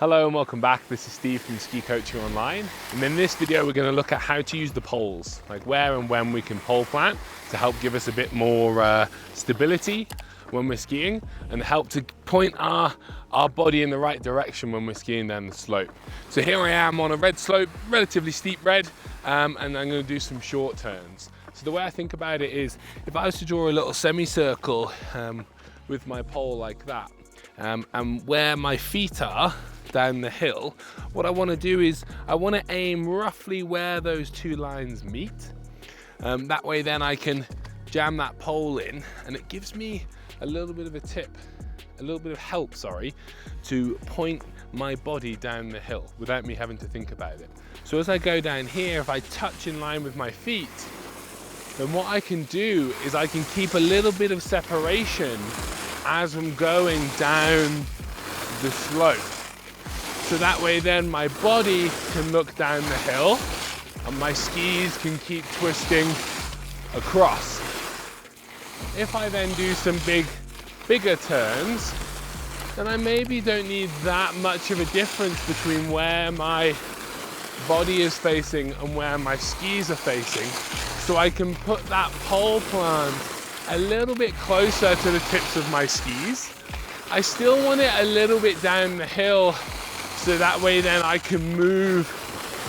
Hello and welcome back. This is Steve from SkiCoachingOnline, and in this video we're going to look at how to use the poles, like where and when we can pole plant to help give us a bit more stability when we're skiing and help to point our body in the right direction when we're skiing down the slope. So here I am on a red slope, relatively steep red, and I'm going to do some short turns. So the way I think about it is, if I was to draw a little semicircle with my pole like that, and where my feet are down the hill, what I want to do is I want to aim roughly where those two lines meet. That way then I can jam that pole in, and it gives me a little bit of a tip, a little bit of help, to point my body down the hill without me having to think about it. So as I go down here, if I touch in line with my feet, then what I can do is I can keep a little bit of separation as I'm going down the slope. So that way then my body can look down the hill and my skis can keep twisting across. If I then do some bigger turns, then I maybe don't need that much of a difference between where my body is facing and where my skis are facing. So I can put that pole plant a little bit closer to the tips of my skis. I still want it a little bit down the hill, so that way then I can move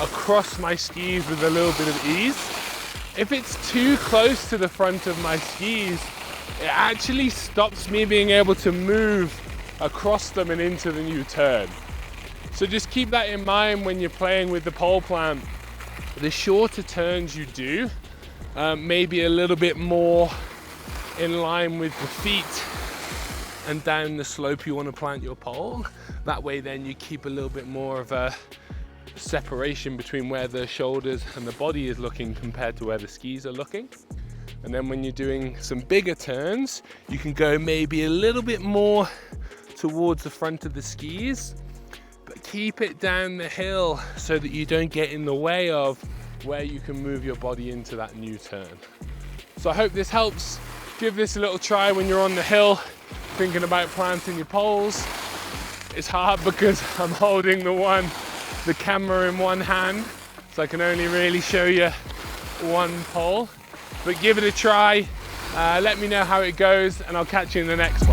across my skis with a little bit of ease. If it's too close to the front of my skis, it actually stops me being able to move across them and into the new turn. So just keep that in mind when you're playing with the pole plant. The shorter turns you do, maybe a little bit more in line with the feet and down the slope you want to plant your pole. That way then you keep a little bit more of a separation between where the shoulders and the body is looking compared to where the skis are looking. And then when you're doing some bigger turns, you can go maybe a little bit more towards the front of the skis, but keep it down the hill so that you don't get in the way of where you can move your body into that new turn. So I hope this helps. Give this a little try when you're on the hill thinking about planting your poles. It's hard because I'm holding the camera in one hand, so I can only really show you one pole. But give it a try, let me know how it goes, and I'll catch you in the next one.